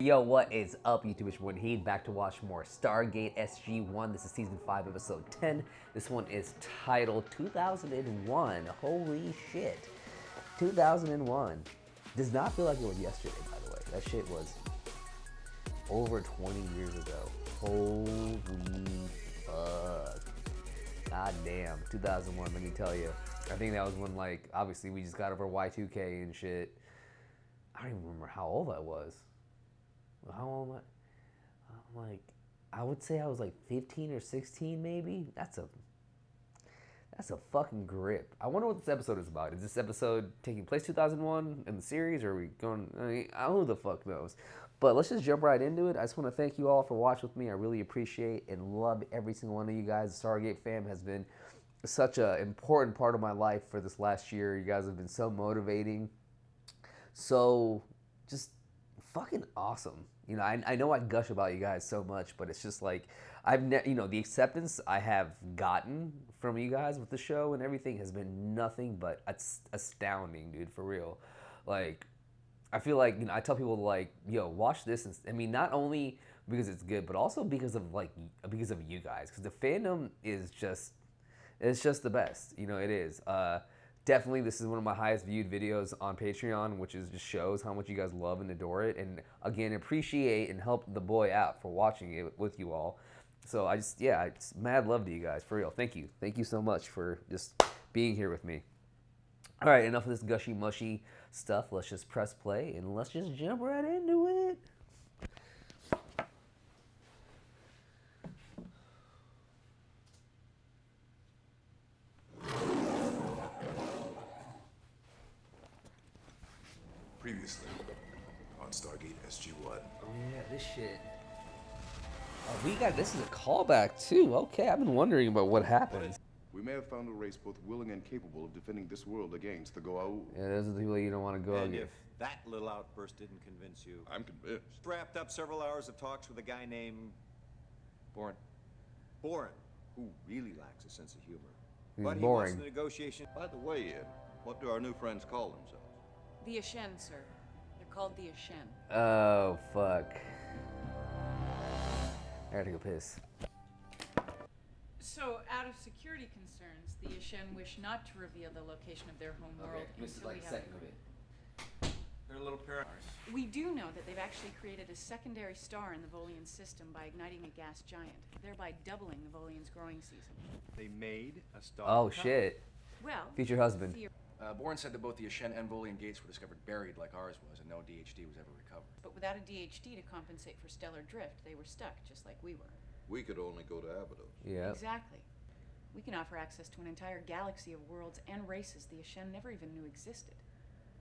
Yo, what is up, YouTube? It's your boy Heed, back to watch more Stargate SG-1. This is Season 5, Episode 10. This one is titled 2001. Holy shit. 2001. Does not feel like it was yesterday, by the way. That shit was over 20 years ago. Holy fuck. God damn. 2001, let me tell you. I think that was when, like, obviously we just got over Y2K and shit. I don't even remember how old I was. How old am I? I'm like, I would say I was like 15 or 16 maybe. That's a fucking grip. I wonder what this episode is about. Is this episode taking place 2001 in the series, or are we going, who the fuck knows? But let's just jump right into it. I just want to thank you all for watching with me. I really appreciate and love every single one of you guys. The Stargate fam has been such an important part of my life for this last year. You guys have been so motivating. So just fucking awesome. You know, I know I gush about you guys so much, but it's just like the acceptance I have gotten from you guys with the show and everything has been nothing but astounding, dude, for real. Like, I feel like, I tell people, like, yo, watch this, and I mean, not only because it's good, but also because of you guys, because the fandom is just, it's just the best. It is. Definitely, this is one of my highest viewed videos on Patreon, which just shows how much you guys love and adore it. And again, appreciate and help the boy out for watching it with you all. So it's mad love to you guys, for real. Thank you. Thank you so much for just being here with me. All right, enough of this gushy mushy stuff. Let's just press play and let's just jump right into it. Previously on Stargate SG-1. Oh yeah, this shit. Oh, this is a callback too. Okay, I've been wondering about what happened. We may have found a race both willing and capable of defending this world against the Goa'uld. Yeah, those are the people you don't want to go And against. if that little outburst didn't convince you, I'm convinced. wrapped up several hours of talks with a guy named Boren. Boren, who really lacks a sense of humor. He's but he boring. wants the negotiation. By the way, Ian, what do our new friends call themselves? The Ashen, sir. They're called the Ashen. Oh, fuck. I gotta go piss. So, out of security concerns, the Ashen wish not to reveal the location of their home world until we have it. They're a little paranoid. We do know that they've actually created a secondary star in the Volian system by igniting a gas giant, thereby doubling the Volian's growing season. They made a star. Oh, shit. Well, Future husband. Boren said that both the Ashen and Volian gates were discovered buried like ours was, and no DHD was ever recovered. but without a DHD to compensate for stellar drift, they were stuck, just like we were. We could only go to Abydos. Yeah. Exactly. We can offer access to an entire galaxy of worlds and races the Ashen never even knew existed.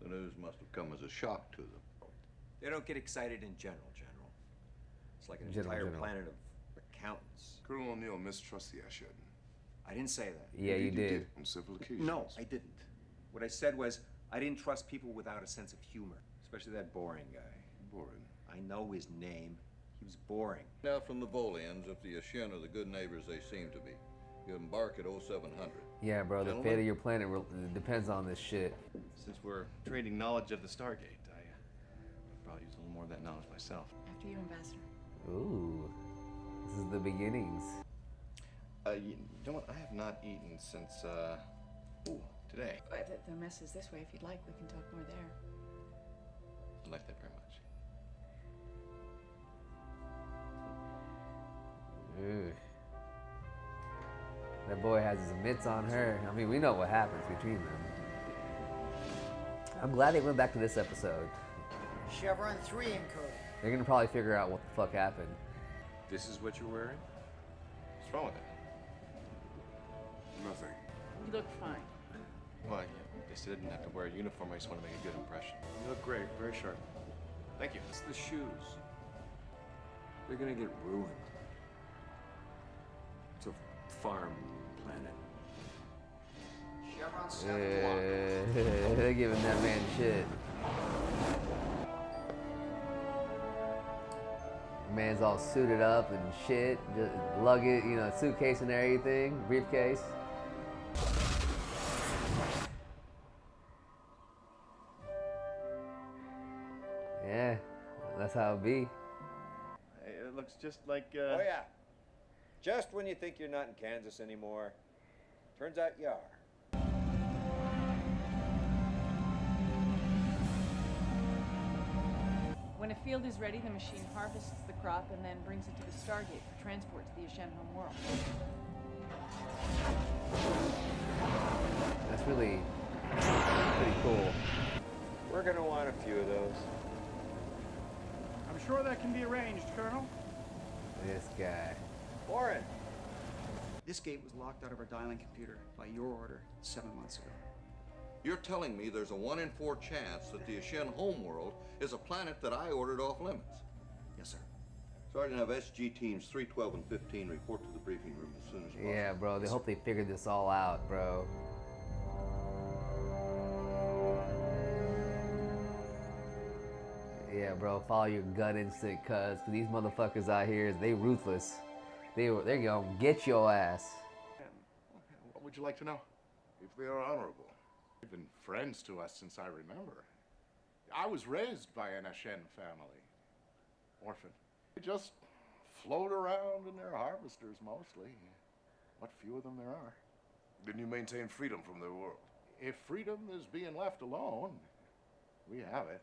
The news must have come as a shock to them. They don't get excited in general. It's like an General. entire planet of accountants. Colonel O'Neill mistrusts the Ashen. I didn't say that. Yeah, you did. On several occasions. No, I didn't. What I said was, I didn't trust people without a sense of humor. Especially that boring guy. Boring. I know his name. He was boring. Now from the Volians, if the Ashen are the good neighbors they seem to be, you embark at 0700. Yeah, bro, the Gentlemen? fate of your planet depends on this shit. Since we're trading knowledge of the Stargate, I probably use a little more of that knowledge myself. After you, Ambassador. Ooh. This is the beginnings. You know what? I have not eaten since, today. The mess is this way. If you'd like, we can talk more there. I like that very much. Ugh. That boy has his mitts on her. I mean, we know what happens between them. I'm glad they went back to this episode. Chevron 3 encoded. They're gonna probably figure out what the fuck happened. This is what you're wearing? What's wrong with it? Nothing. You look fine. Well, yeah, they said I didn't have to wear a uniform. I just want to make a good impression. You look great. Very sharp. Thank you. It's the shoes. They're gonna get ruined. It's a farm planet. Chevron 7 block. They're giving that man shit. Man's all suited up and shit, just luggage, suitcase and everything, briefcase. Yeah, That's how it be. It looks just like, Oh, yeah. Just when you think you're not in Kansas anymore, turns out you are. When a field is ready, the machine harvests the crop and then brings it to the Stargate for transport to the Ashen home world. That's really pretty cool. We're gonna want a few of those. I'm sure that can be arranged, Colonel. This guy. Warren! This gate was locked out of our dialing computer by your order 7 months ago. You're telling me there's a 1 in 4 chance that the Ashen homeworld is a planet that I ordered off limits? Yes, sir. Sergeant, have SG teams 312 and 15 report to the briefing room as soon as possible. Yeah, bro. They hope they figured this all out, bro. Yeah, bro. Follow your gut instinct, cuz these motherfuckers out here, they ruthless. They're gonna get your ass. What would you like to know? If they are honorable. They've been friends to us since I remember. I was raised by an Ashen family. Orphan. They just float around in their harvesters mostly. What few of them there are. Then you maintain freedom from their world. If freedom is being left alone, we have it.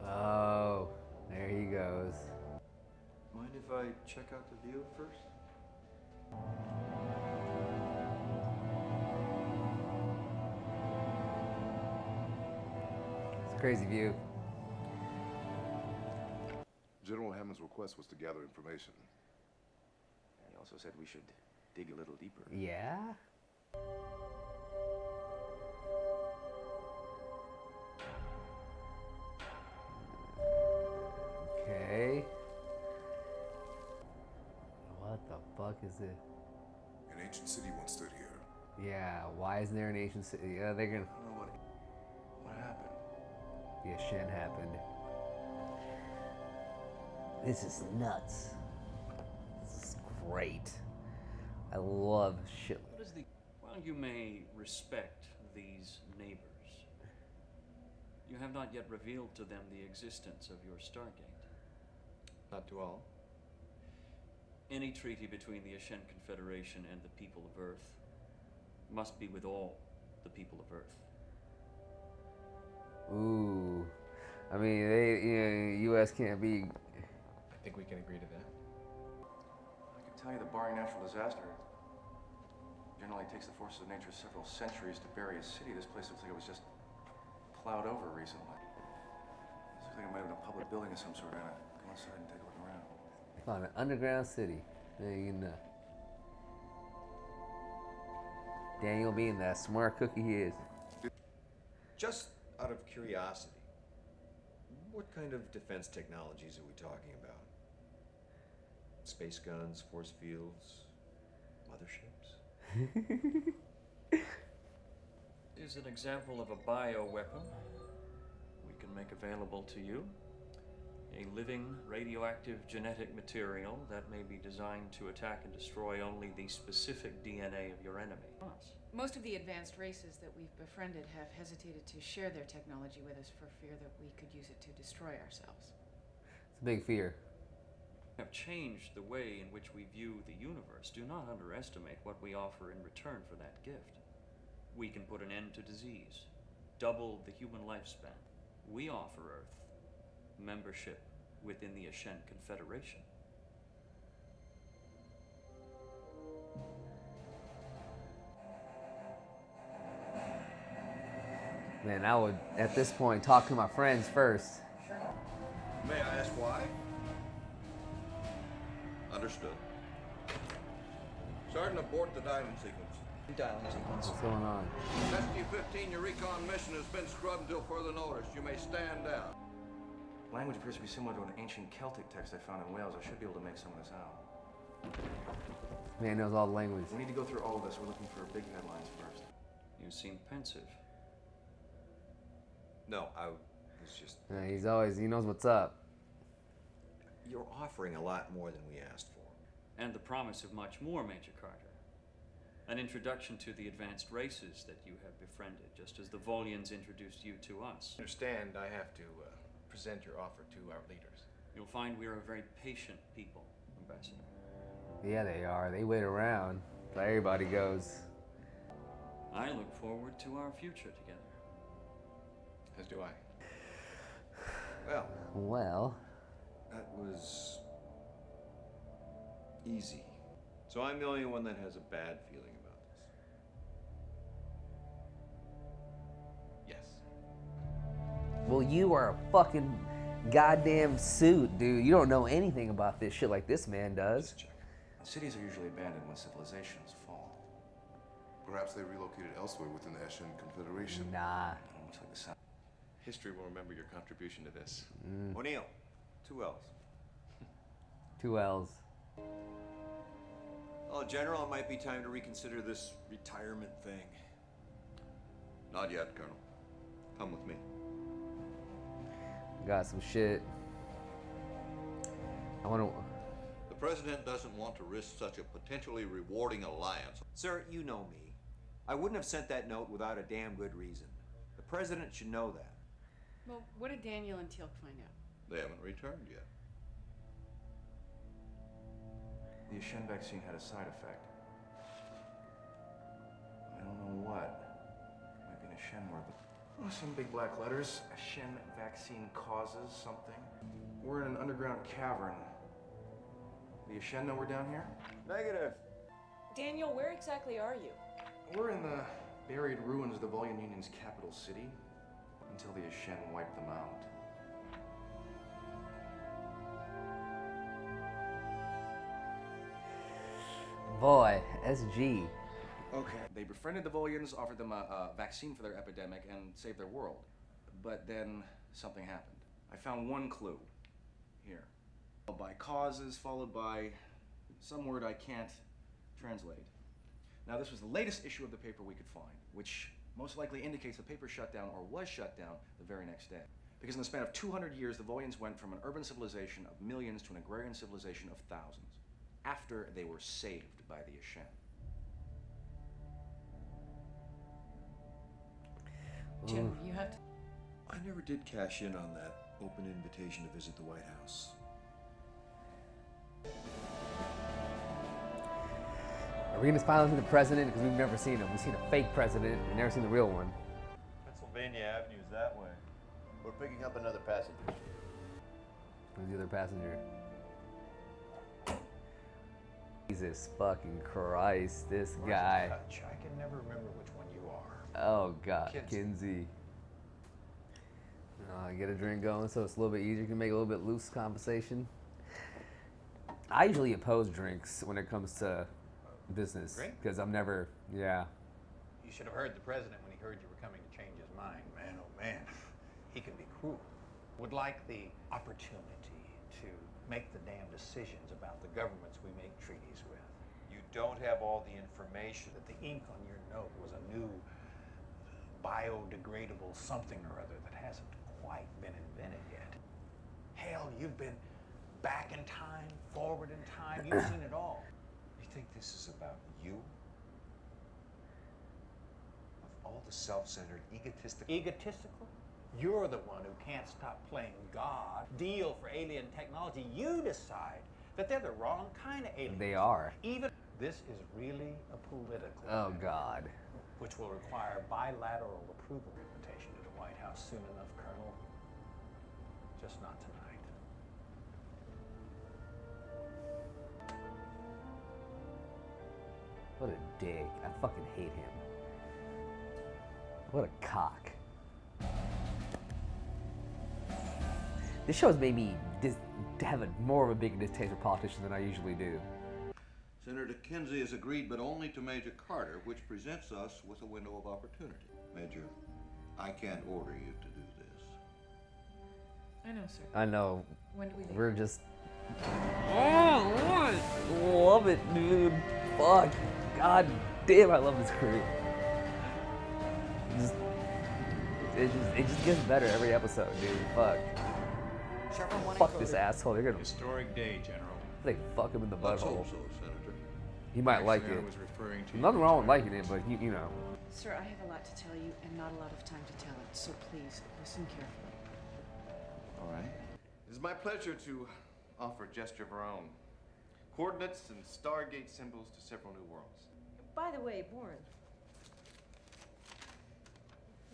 Oh, there he goes. Mind if I check out the view first? It's a crazy view. General Hammond's request was to gather information. He also said we should dig a little deeper. Yeah? Okay. What the fuck is it? An ancient city once stood here. Yeah, why isn't there an ancient city? Yeah, they're gonna. I don't know what happened. Yeah, shit happened. This is nuts. This is great. I love shit. What is the... While you may respect these neighbors, you have not yet revealed to them the existence of your Stargate. Not to all. Any treaty between the Ashen Confederation and the people of Earth must be with all the people of Earth. Ooh. I mean, U.S. can't be. I think we can agree to that. I can tell you that barring natural disaster, generally takes the forces of nature several centuries to bury a city. This place looks like it was just plowed over recently. Looks like it might have been a public building of some sort. I'm gonna go inside and take a look around. Found an underground city. There you know. Daniel being that smart cookie he is. Just out of curiosity, what kind of defense technologies are we talking about? Space guns, force fields, motherships? Is an example of a bioweapon we can make available to you. A living radioactive genetic material that may be designed to attack and destroy only the specific DNA of your enemy. Most of the advanced races that we've befriended have hesitated to share their technology with us for fear that we could use it to destroy ourselves. It's a big fear. Have changed the way in which we view the universe. Do not underestimate what we offer in return for that gift. We can put an end to disease, double the human lifespan. We offer Earth membership within the Ashen Confederation. Man, I would, at this point, talk to my friends first. May I ask why? Understood. Sergeant, abort the dialing sequence. What's going on? SG-15, your recon mission has been scrubbed until further notice. You may stand down. Language appears to be similar to an ancient Celtic text I found in Wales. I should be able to make some of this out. Man knows all the language. We need to go through all of this. We're looking for big headlines first. You seem pensive. No, I was just... Yeah, he's always, he knows what's up. You're offering a lot more than we asked for. And the promise of much more, Major Carter. An introduction to the advanced races that you have befriended, just as the Volians introduced you to us. Understand, I have to present your offer to our leaders. You'll find we are a very patient people, Ambassador. Yeah, they are. They wait around. But everybody goes. I look forward to our future together. As do I. Well, Well, that was easy. So I'm the only one that has a bad feeling about this. Yes. well, you are a fucking goddamn suit, dude. You don't know anything about this shit like this man does. Just check. Cities are usually abandoned when civilizations fall. Perhaps they relocated elsewhere within the Ashen Confederation. Nah. Almost like the sound. History will remember your contribution to this. O'Neill, 2 L's. 2 L's. Oh, General, it might be time to reconsider this retirement thing. Not yet, Colonel. Come with me. Got some shit. I want to. The President doesn't want to risk such a potentially rewarding alliance. Sir, you know me. I wouldn't have sent that note without a damn good reason. The President should know that. Well, what did Daniel and Teal'c find out? They haven't returned yet. The Ashen vaccine had a side effect. I don't know what. Might be an Ashen word, but some big black letters. Ashen vaccine causes something. We're in an underground cavern. The Ashen know we're down here? Negative. Daniel, where exactly are you? We're in the buried ruins of the Volian Union's capital city until the Ashen wipe them out. Boy, SG. Okay. They befriended the Volians, offered them a vaccine for their epidemic, and saved their world. But then something happened. I found one clue here. By causes, followed by some word I can't translate. Now, this was the latest issue of the paper we could find, which most likely indicates the paper shut down or was shut down the very next day. Because in the span of 200 years, the Volians went from an urban civilization of millions to an agrarian civilization of thousands, after they were saved by the Ashen. General, you have to. I never did cash in on that open invitation to visit the White House. Are we gonna finally see the president? Because we've never seen him. We've seen a fake president. We've never seen the real one. Pennsylvania Avenue's that way. We're picking up another passenger. Who's the other passenger? Jesus fucking Christ, this guy. Touch. I can never remember which one you are. Oh God, Kinsey. Get a drink going so it's a little bit easier. You can make a little bit loose conversation. I usually oppose drinks when it comes to business because I'm never, yeah. You should have heard the president when he heard you were coming to change his mind. Man, oh man, he can be cruel. Would like the opportunity to make the damn decisions about the governments we make treaties with. You don't have all the information that the ink on your note was a new biodegradable something or other that hasn't quite been invented yet. Hell, you've been back in time, forward in time, you've seen it all. You think this is about you? Of all the self-centered, egotistical... Egotistical? You're the one who can't stop playing God. Deal for alien technology. You decide that they're the wrong kind of aliens. They are. Even this is really a political Oh matter, God. which will require bilateral approval invitation to the White House soon enough, Colonel. Just not tonight. What a dick. I fucking hate him. What a cock. This show has made me have more of a big distaste for politicians than I usually do. Senator Kinsey has agreed, but only to Major Carter, which presents us with a window of opportunity. Major, I can't order you to do this. I know, sir. I know. When do we leave? We're just. Oh, love it, dude. Fuck. God damn, I love this crew. It just gets better every episode, dude. Fuck. Chevron 1 Fuck encoded. this asshole. They're gonna. Historic day, General. They fuck him in the Let's butthole. hope so, Senator. He might like Actually, it. I was referring to Nothing wrong with liking it, but you know. Sir, I have a lot to tell you and not a lot of time to tell it, so please listen carefully. All right. It is my pleasure to offer a gesture of our own. Coordinates and Stargate symbols to several new worlds. By the way, Bourne,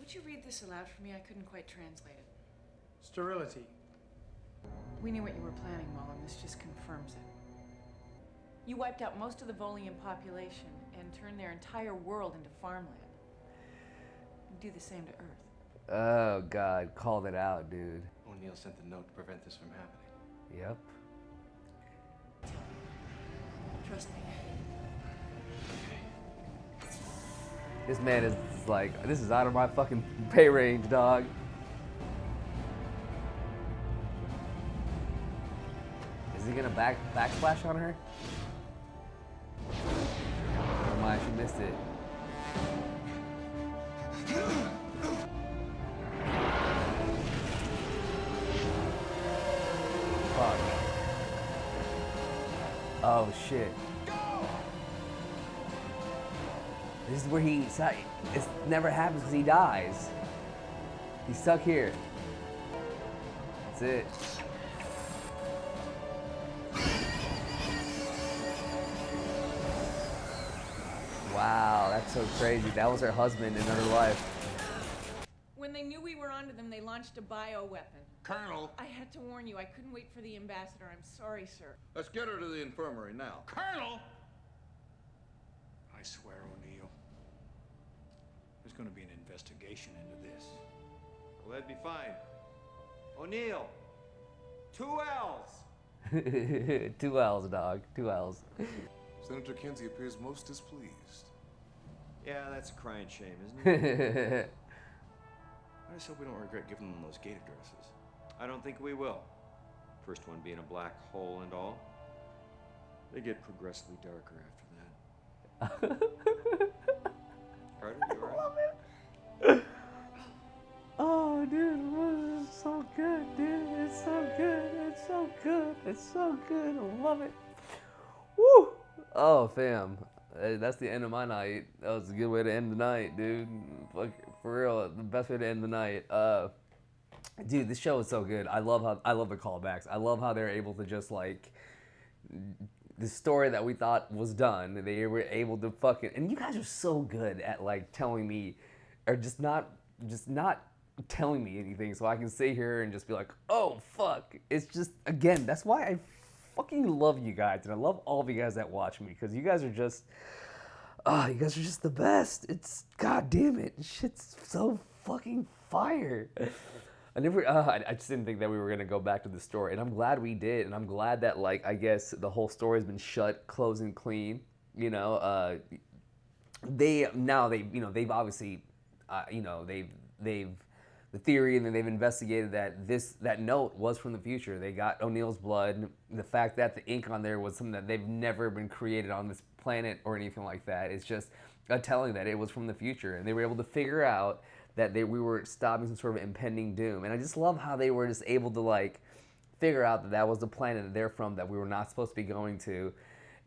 Would you read this aloud for me? I couldn't quite translate it. Sterility. We knew what you were planning, Mullen. This just confirms it. You wiped out most of the Volian population and turned their entire world into farmland. You do the same to Earth. Oh God, called it out, dude. O'Neill sent the note to prevent this from happening. Yep. Trust me. This man is like, this is out of my fucking pay range, dog. Is he gonna backsplash on her? Never mind, she missed it. Fuck. Oh shit. This is where it never happens because he dies. He's stuck here. That's it. Wow, that's so crazy. That was her husband in another life. when they knew we were onto them, they launched a bioweapon. Colonel! I had to warn you. I couldn't wait for the ambassador. I'm sorry, sir. Let's get her to the infirmary now. Colonel! I swear, O'Neill, there's going to be an investigation into this. Well, that'd be fine. O'Neill, 2 L's. 2 L's, dog. 2 L's. Senator Kinsey appears most displeased. Yeah, that's a crying shame, isn't it? I just hope we don't regret giving them those gate addresses. I don't think we will. First one being a black hole and all. They get progressively darker after that. Carter, you alright? Oh, dude, it's so good, dude. It's so good. It's so good. It's so good. I love it. Woo! Oh, fam. That's the end of my night. That was a good way to end the night, dude. Fuck, for real, the best way to end the night. Dude, this show is so good. I love the callbacks. I love how they're able to just like the story that we thought was done. They were able to fucking, and you guys are so good at like telling me, or just not telling me anything, so I can sit here and just be like, oh fuck. It's just, again, that's why I fucking love you guys, and I love all of you guys that watch me, because you guys are just the best. It's, god damn it, shit's so fucking fire. I just didn't think that we were gonna go back to the story, and I'm glad we did, and I'm glad that, like, I guess the whole story's been shut, closed and clean. You know, they've obviously, they've the theory, and then they've investigated that note was from the future. They got O'Neill's blood. The fact that the ink on there was something that they've never been created on this planet or anything like that. It's just a telling that it was from the future, and they were able to figure out that we were stopping some sort of impending doom. And I just love how they were just able to like figure out that was the planet that they're from, that we were not supposed to be going to.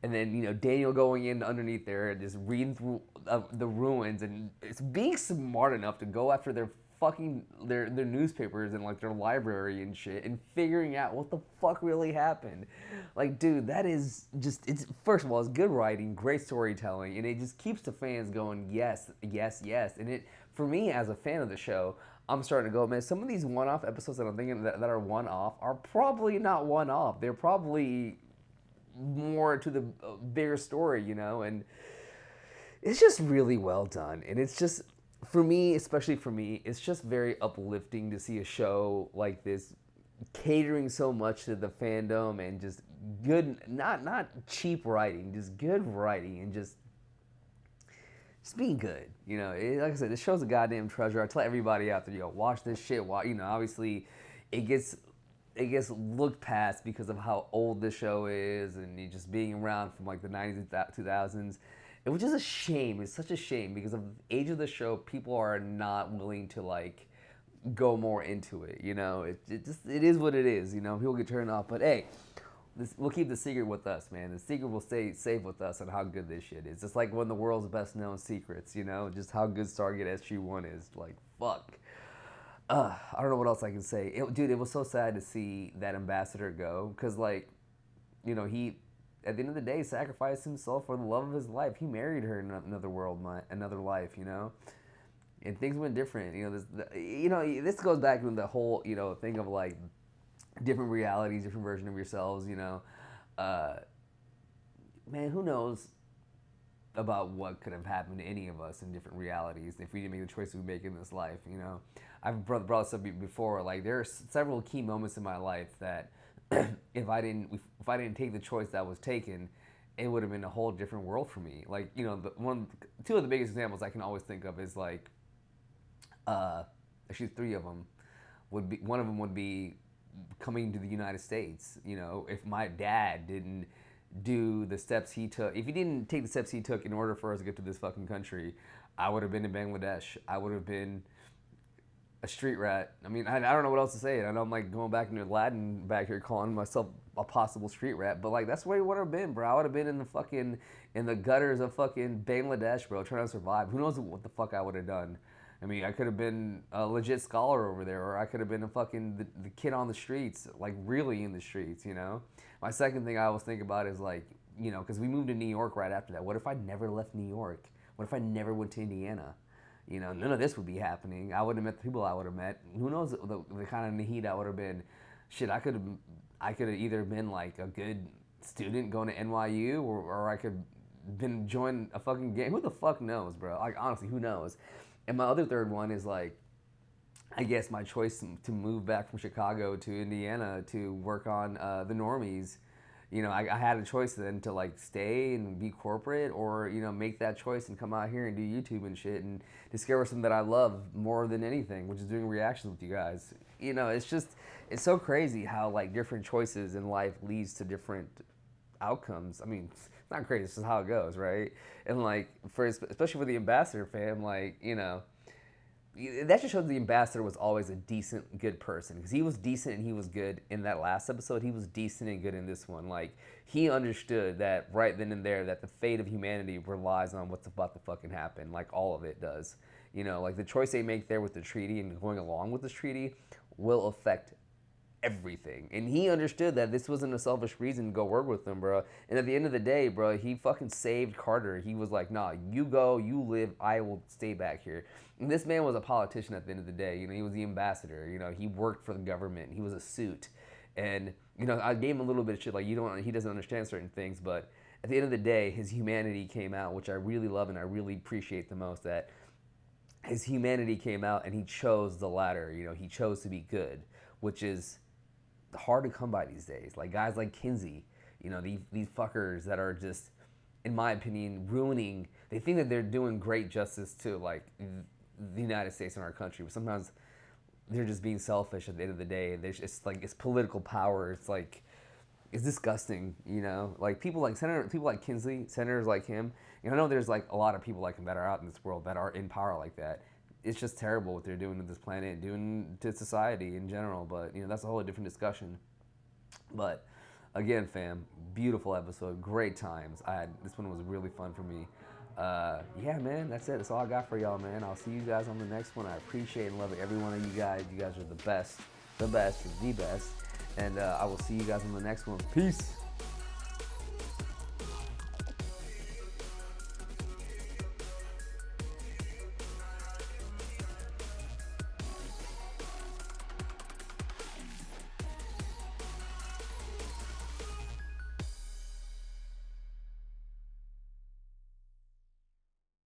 And then, you know, Daniel going in underneath there and just reading through the ruins, and it's being smart enough to go after their newspapers and like their library and shit, and figuring out what the fuck really happened. Like, dude, that is just, it's, first of all, it's good writing, great storytelling, and it just keeps the fans going, yes, yes, yes. And it, for me as a fan of the show, I'm starting to go, man, some of these one-off episodes that I'm thinking that are one-off are probably not one-off. They're probably more to the bigger story, you know, and it's just really well done. And it's just, for me, especially for me, it's just very uplifting to see a show like this catering so much to the fandom, and just good, not cheap writing, just good writing, and just being good. You know, like I said, this show's a goddamn treasure. I tell everybody out there, yo, watch this shit. You know, obviously, it gets looked past because of how old this show is, and it just being around from like the 90s and 2000s. Which is a shame. It's such a shame, because of the age of the show, people are not willing to like go more into it. You know, it is what it is. You know, people get turned off. But hey, we'll keep the secret with us, man. The secret will stay safe with us on how good this shit is. It's like one of the world's best known secrets, you know, just how good Stargate SG-1 is. Like, fuck. I don't know what else I can say. Dude, it was so sad to see that ambassador go, because, like, you know, he, at the end of the day, sacrificed himself for the love of his life. He married her in another world, another life, you know, and things went different. You know, this goes back to the whole, you know, thing of like different realities, different version of yourselves. You know, man, who knows about what could have happened to any of us in different realities if we didn't make the choices we make in this life. You know, I've brought this up before. Like, there are several key moments in my life that if I didn't take the choice that was taken, it would have been a whole different world for me. Like, you know, two of the biggest examples I can always think of is like, actually three of them would be. One of them would be coming to the United States. You know, if my dad didn't do the steps he took, if he didn't take the steps he took in order for us to get to this fucking country, I would have been in Bangladesh. I would have been a street rat. I mean, I don't know what else to say. I know I'm like going back into Latin back here, calling myself a possible street rat, but like that's where I would have been, bro. I would have been in the gutters of fucking Bangladesh, bro, trying to survive. Who knows what the fuck I would have done? I mean, I could have been a legit scholar over there, or I could have been a fucking the kid on the streets, like really in the streets, you know? My second thing I always think about is like, you know, because we moved to New York right after that. What if I never left New York? What if I never went to Indiana? You know, none of this would be happening. I wouldn't have met the people I would have met. Who knows the kind of Nahid I would have been. Shit, I could have either been like a good student going to NYU, or I could been join a fucking gang. Who the fuck knows, bro? Like, honestly, who knows? And my other third one is like, I guess my choice to move back from Chicago to Indiana to work on the Normies. You know, I had a choice then to like stay and be corporate, or, you know, make that choice and come out here and do YouTube and shit and discover something that I love more than anything, which is doing reactions with you guys. You know, it's it's so crazy how like different choices in life leads to different outcomes. I mean, it's not crazy, it's just how it goes, right? And like, especially for the ambassador fam, like, you know, that just shows the ambassador was always a decent, good person, because he was decent and he was good in that last episode. He was decent and good in this one. Like, he understood that right then and there that the fate of humanity relies on what's about to fucking happen. Like, all of it does. You know, like the choice they make there with the treaty and going along with this treaty will affect everything. And he understood that this wasn't a selfish reason to go work with them, bro. And at the end of the day, bro, he fucking saved Carter. He was like, nah, you go, you live, I will stay back here. And this man was a politician at the end of the day. You know, he was the ambassador. You know, he worked for the government. He was a suit. And, you know, I gave him a little bit of shit, like, he doesn't understand certain things, but at the end of the day, his humanity came out, which I really love and I really appreciate the most, that his humanity came out and he chose the latter. You know, he chose to be good, which is hard to come by these days. Like guys like Kinsey, you know, these fuckers that are just, in my opinion, ruining. They think that they're doing great justice to like the United States and our country, but sometimes they're just being selfish at the end of the day. It's like, it's political power. It's like, it's disgusting, you know. Like people like Kinsey, senators like him. You know, I know there's like a lot of people like him that are out in this world that are in power like that. It's just terrible what they're doing to this planet, doing to society in general. But, you know, that's a whole different discussion. But again, fam, beautiful episode, great times. This one was really fun for me. Yeah, man, that's it. That's all I got for y'all, man. I'll see you guys on the next one. I appreciate and love every one of you guys. You guys are the best, the best. And I will see you guys on the next one. Peace.